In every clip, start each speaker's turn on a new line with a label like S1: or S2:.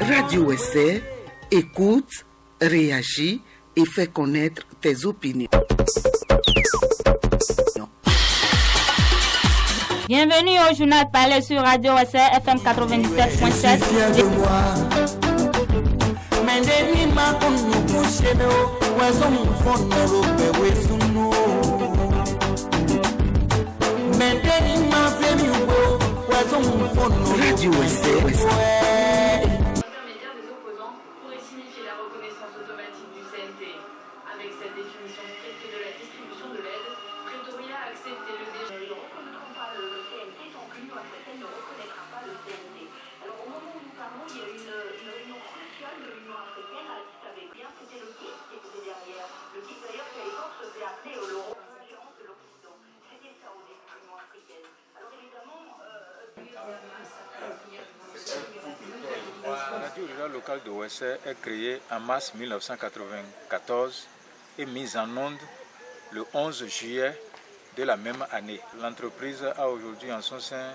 S1: Radio Essai, écoute, réagis et fais connaître tes opinions.
S2: Bienvenue au journal Parler sur Radio Essai FM 97.7.
S1: Radio Essai.
S3: Intermédiaire des opposants pourrait signifier la reconnaissance automatique du CNT. Avec cette définition stricte de la distribution de l'aide, Pretoria a accepté le déjà.
S4: Ils ne reconnaîtront pas le CNT tant que l'Union africaine ne reconnaîtra pas le CNT. Alors au moment où nous parlons, il y a une réunion cruciale de l'Union africaine. Vous savez bien, c'était le GIF qui était derrière. Le GIF d'ailleurs qui à l'époque se faisait appeler l'euro, l'assurance de l'Occident. C'était ça au début de l'Union africaine. Alors évidemment,
S5: la radio rurale locale de Ouessé est créée en mars 1994 et mise en onde le 11 juillet de la même année. L'entreprise a aujourd'hui en son sein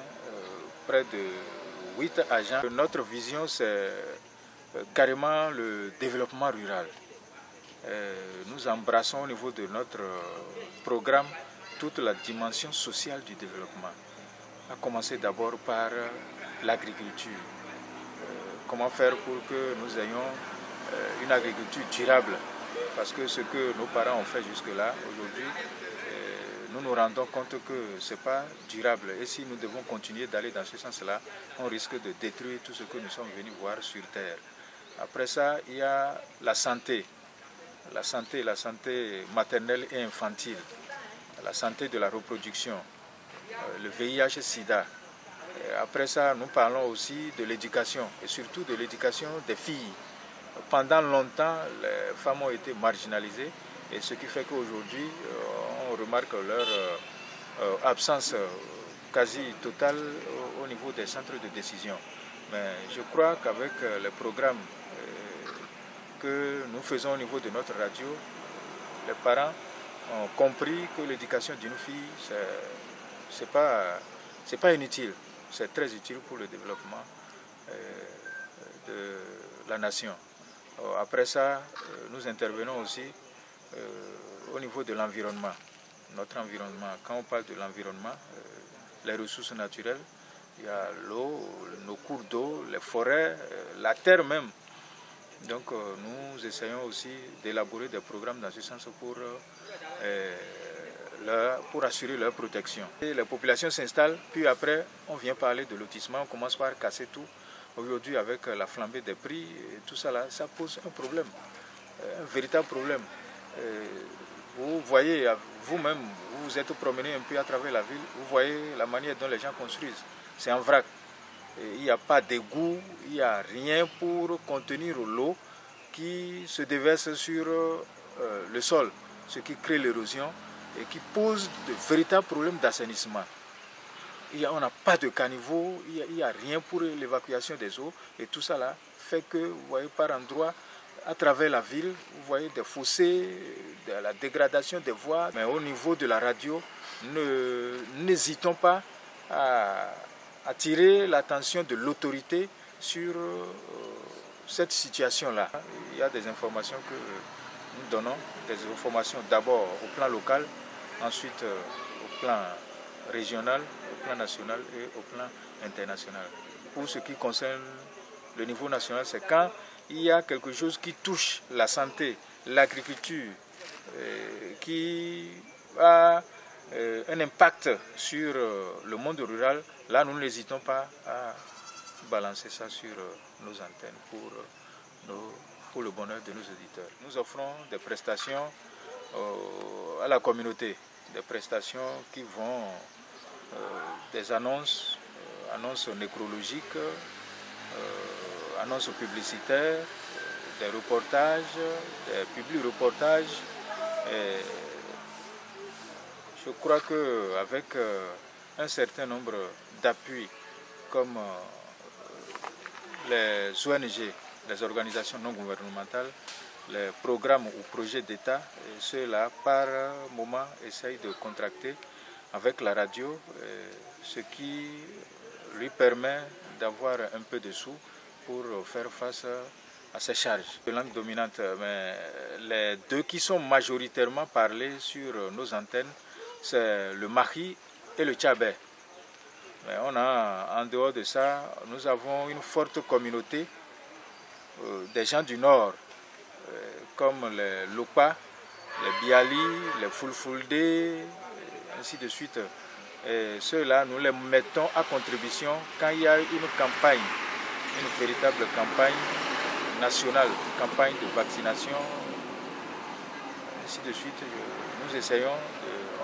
S5: près de 8 agents. Notre vision, c'est carrément le développement rural. Nous embrassons au niveau de notre programme toute la dimension sociale du développement. À commencer d'abord par l'agriculture. Comment faire pour que nous ayons une agriculture durable? Parce que ce que nos parents ont fait jusque-là, aujourd'hui, nous nous rendons compte que ce n'est pas durable. Et si nous devons continuer d'aller dans ce sens-là, on risque de détruire tout ce que nous sommes venus voir sur Terre. Après ça, il y a la santé. La santé maternelle et infantile. La santé de la reproduction. Le VIH-Sida. Après ça, nous parlons aussi de l'éducation, et surtout de l'éducation des filles. Pendant longtemps, les femmes ont été marginalisées, et ce qui fait qu'aujourd'hui, on remarque leur absence quasi totale au niveau des centres de décision. Mais je crois qu'avec les programmes que nous faisons au niveau de notre radio, les parents ont compris que l'éducation d'une fille, c'est pas inutile. C'est très utile pour le développement de la nation. Après ça, nous intervenons aussi au niveau de l'environnement. Notre environnement, quand on parle de l'environnement, les ressources naturelles, il y a l'eau, nos cours d'eau, les forêts, la terre même. Donc nous essayons aussi d'élaborer des programmes dans ce sens pour assurer leur protection. Et les populations s'installent, puis après on vient parler de lotissement, on commence par casser tout. Aujourd'hui avec la flambée des prix, tout ça là, ça pose un problème, un véritable problème. Vous voyez, vous-même, vous vous êtes promené un peu à travers la ville, vous voyez la manière dont les gens construisent. C'est en vrac. Il n'y a pas d'égout, il n'y a rien pour contenir l'eau qui se déverse sur le sol, ce qui crée l'érosion et qui pose de véritables problèmes d'assainissement. On n'a pas de caniveau, il n'y a rien pour l'évacuation des eaux. Et tout ça là fait que, vous voyez, par endroits, à travers la ville, vous voyez des fossés, de la dégradation des voies. Mais au niveau de la radio, n'hésitons pas à attirer l'attention de l'autorité sur cette situation-là. Il y a des informations que nous donnons, des informations d'abord au plan local, ensuite au plan régional, au plan national et au plan international. Pour ce qui concerne le niveau national, c'est quand il y a quelque chose qui touche la santé, l'agriculture, qui a un impact sur le monde rural. Là, nous n'hésitons pas à balancer ça sur nos antennes pour le bonheur de nos auditeurs. Nous offrons des prestations à la communauté, des prestations qui vont des annonces nécrologiques, annonces publicitaires, des reportages, des publi-reportages. Je crois qu'avec un certain nombre d'appuis comme les ONG, les organisations non gouvernementales, les programmes ou projets d'État, ceux-là par moment essayent de contracter avec la radio, ce qui lui permet d'avoir un peu de sous pour faire face à ces charges. Les langues dominantes, mais les deux qui sont majoritairement parlées sur nos antennes, c'est le Mahi et le Tchabè. Mais on a, en dehors de ça, nous avons une forte communauté des gens du Nord, comme les Lopa, les Biali, les Fulfulde, ainsi de suite. Et ceux-là, nous les mettons à contribution quand il y a une campagne, une véritable campagne nationale, campagne de vaccination, ainsi de suite. Nous essayons,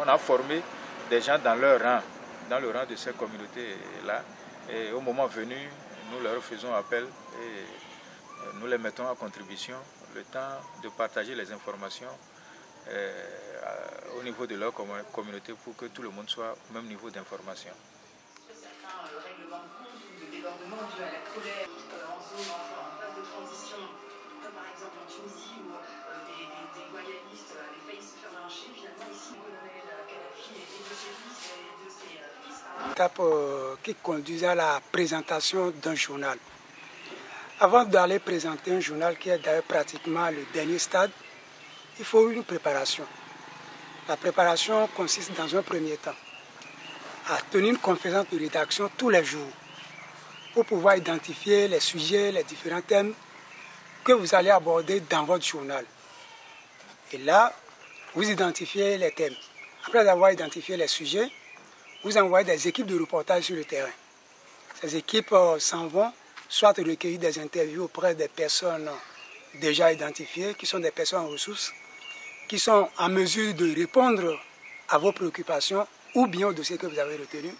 S5: on a formé des gens dans le rang de ces communautés-là. Et au moment venu, nous leur faisons appel et nous les mettons à contribution, le temps de partager les informations au niveau de leur communauté pour que tout le monde soit au même niveau d'information.
S3: Certains règlements de compte ou de débordement dû à la colère en zone, en phase de transition, comme par exemple en Tunisie où des loyalistes avaient failli se faire lyncher. Finalement, ici, le colonel Kadhafi et deux de ses fils.
S6: Étape qui conduisait à la présentation d'un journal. Avant d'aller présenter un journal qui est d'ailleurs pratiquement le dernier stade, il faut une préparation. La préparation consiste dans un premier temps à tenir une conférence de rédaction tous les jours pour pouvoir identifier les sujets, les différents thèmes que vous allez aborder dans votre journal. Et là, vous identifiez les thèmes. Après avoir identifié les sujets, vous envoyez des équipes de reportage sur le terrain. Ces équipes s'en vont soit recueillir des interviews auprès des personnes déjà identifiées, qui sont des personnes en ressources, qui sont en mesure de répondre à vos préoccupations ou bien au dossier que vous avez retenu,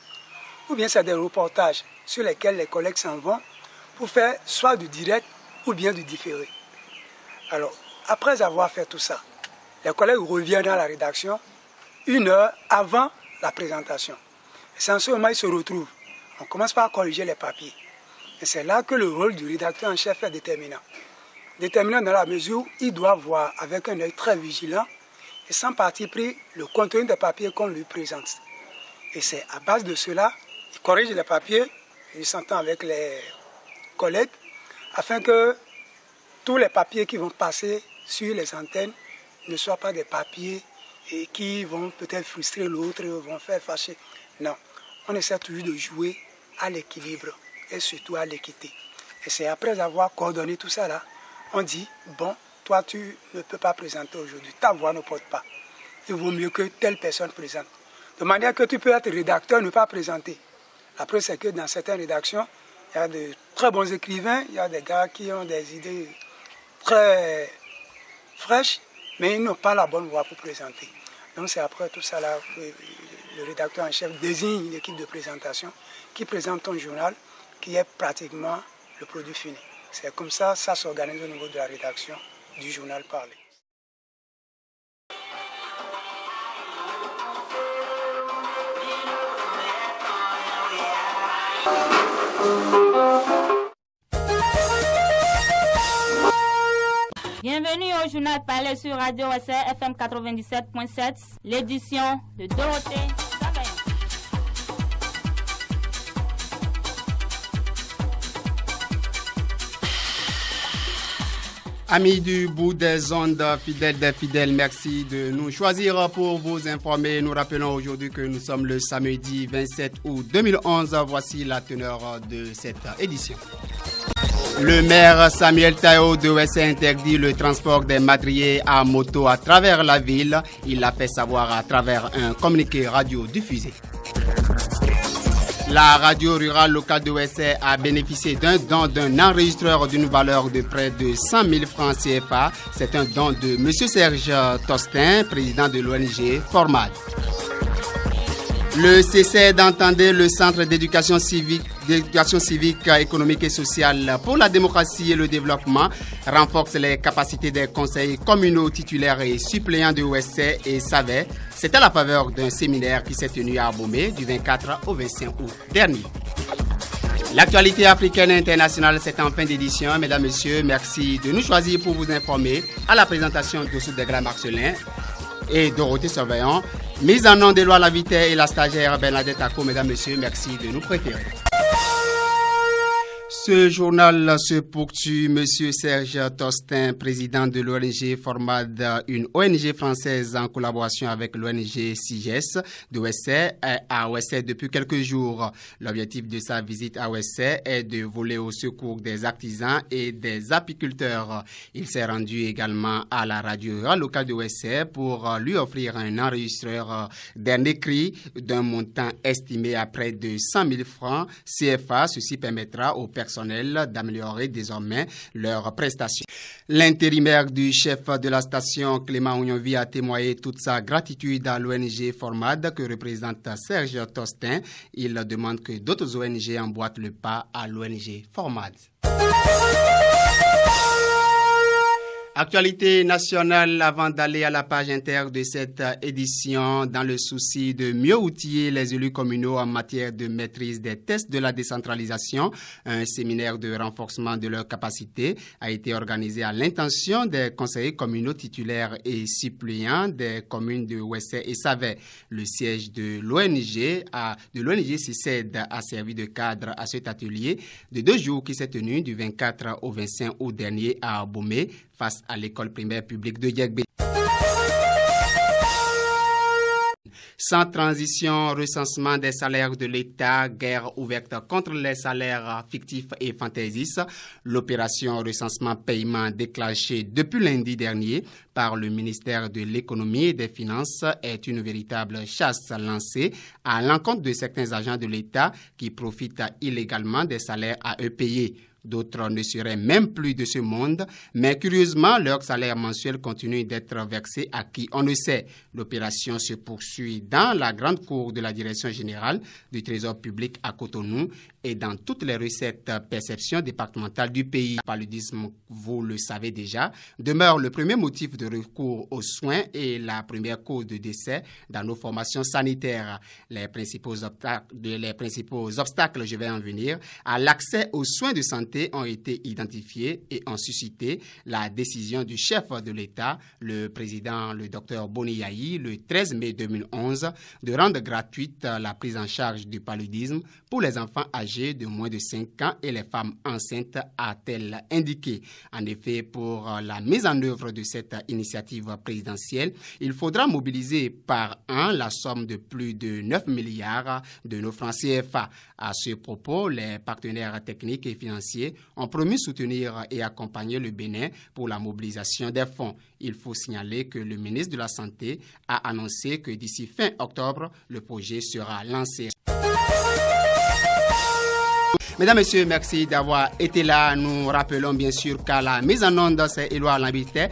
S6: ou bien c'est des reportages sur lesquels les collègues s'en vont pour faire soit du direct ou bien du différé. Alors, après avoir fait tout ça, les collègues reviennent dans la rédaction 1 heure avant la présentation. Et c'est en ce moment qu'ils se retrouvent. On commence par corriger les papiers. Et c'est là que le rôle du rédacteur en chef est déterminant. Déterminant dans la mesure où il doit voir avec un œil très vigilant et sans parti pris le contenu des papiers qu'on lui présente. Et c'est à base de cela, il corrige les papiers, il s'entend avec les collègues, afin que tous les papiers qui vont passer sur les antennes ne soient pas des papiers et qui vont peut-être frustrer l'autre, vont faire fâcher. Non, on essaie toujours de jouer à l'équilibre et surtout à l'équité. Et c'est après avoir coordonné tout ça là, on dit, bon, toi tu ne peux pas présenter aujourd'hui, ta voix ne porte pas. Il vaut mieux que telle personne présente. De manière que tu peux être rédacteur, ne pas présenter. La preuve c'est que dans certaines rédactions, il y a de très bons écrivains, il y a des gars qui ont des idées très fraîches, mais ils n'ont pas la bonne voix pour présenter. Donc c'est après tout ça là que le rédacteur en chef désigne une équipe de présentation qui présente ton journal, qui est pratiquement le produit fini. C'est comme ça, ça s'organise au niveau de la rédaction du journal parlé.
S2: Bienvenue au journal parlé sur Radio SR FM 97.7, l'édition de Dorothée Savaillon.
S7: Amis du bout des ondes, fidèles des fidèles, merci de nous choisir pour vous informer. Nous rappelons aujourd'hui que nous sommes le samedi 27 août 2011. Voici la teneur de cette édition. Le maire Samuel Tayo de Ouessé interdit le transport des madriers à moto à travers la ville. Il l'a fait savoir à travers un communiqué radio diffusé. La radio rurale locale de Ouessé a bénéficié d'un don d'un enregistreur d'une valeur de près de 100 000 francs CFA. C'est un don de M. Serge Tostin, président de l'ONG Formad. Le CC d'entendre le Centre d'éducation civique, économique et sociale pour la démocratie et le développement renforce les capacités des conseils communaux titulaires et suppléants de Ouessé et Savet. C'est à la faveur d'un séminaire qui s'est tenu à Abomey du 24 au 25 août dernier. L'actualité africaine et internationale, c'est en fin d'édition. Mesdames, Messieurs, merci de nous choisir pour vous informer. À la présentation de Soudégra Marcelin et Dorothée Savaillon. Mise en nom de Loi Lavité et la stagiaire Bernadette Ako. Mesdames, Messieurs, merci de nous préférer. Ce journal se poursuit. Monsieur Serge Tostin, président de l'ONG Formad, une ONG française en collaboration avec l'ONG CIGES de Ouessé, est à Ouessé depuis quelques jours. L'objectif de sa visite à Ouessé est de voler au secours des artisans et des apiculteurs. Il s'est rendu également à la radio locale de Ouessé pour lui offrir un enregistreur d'un écrit d'un montant estimé à près de 100 000 francs CFA. Ceci permettra aux personnel d'améliorer désormais leurs prestations. L'intérimaire du chef de la station, Clément Ognonvi, a témoigné toute sa gratitude à l'ONG Formad que représente Serge Tostin. Il demande que d'autres ONG emboîtent le pas à l'ONG Formad. Actualité nationale avant d'aller à la page inter de cette édition. Dans le souci de mieux outiller les élus communaux en matière de maîtrise des tests de la décentralisation, un séminaire de renforcement de leurs capacités a été organisé à l'intention des conseillers communaux titulaires et suppléants des communes de Ouessé et Savet. Le siège de l'ONG CICED a servi de cadre à cet atelier de 2 jours qui s'est tenu du 24 au 25 août dernier à Abomey, face à l'école primaire publique de Diagbé. Sans transition, recensement des salaires de l'État, guerre ouverte contre les salaires fictifs et fantaisistes. L'opération recensement-paiement déclenchée depuis lundi dernier par le ministère de l'Économie et des Finances est une véritable chasse lancée à l'encontre de certains agents de l'État qui profitent illégalement des salaires à eux payés. D'autres ne seraient même plus de ce monde, mais curieusement, leur salaire mensuel continue d'être versé à qui on ne sait. L'opération se poursuit dans la grande cour de la direction générale du Trésor public à Cotonou et dans toutes les recettes perception départementales du pays. Le paludisme, vous le savez déjà, demeure le premier motif de recours aux soins et la première cause de décès dans nos formations sanitaires. Les principaux obstacles, je vais en venir, à l'accès aux soins de santé ont été identifiés et ont suscité la décision du chef de l'État, le président, le Dr Boni Yayi, le 13 mai 2011, de rendre gratuite la prise en charge du paludisme pour les enfants âgés de moins de 5 ans et les femmes enceintes, a-t-elle indiqué. En effet, pour la mise en œuvre de cette initiative présidentielle, il faudra mobiliser par an la somme de plus de 9 milliards de nos francs CFA. À ce propos, les partenaires techniques et financiers ont promis soutenir et accompagner le Bénin pour la mobilisation des fonds. Il faut signaler que le ministre de la Santé a annoncé que d'ici fin octobre, le projet sera lancé. Mesdames, Messieurs, merci d'avoir été là. Nous rappelons bien sûr qu'à la mise en onde, c'est Éloi Lambité,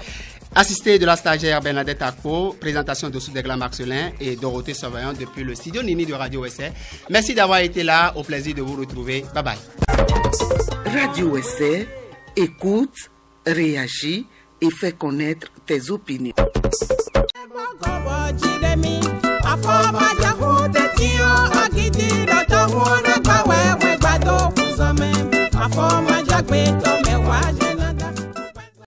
S7: assisté de la stagiaire Bernadette Akpo, présentation de Soudegla Marcelin et Dorothée Sauvaillon depuis le studio Nini de Radio Ouessé. Merci d'avoir été là. Au plaisir de vous retrouver. Bye bye.
S1: Radio Ouessé, écoute, réagis et fais connaître tes opinions.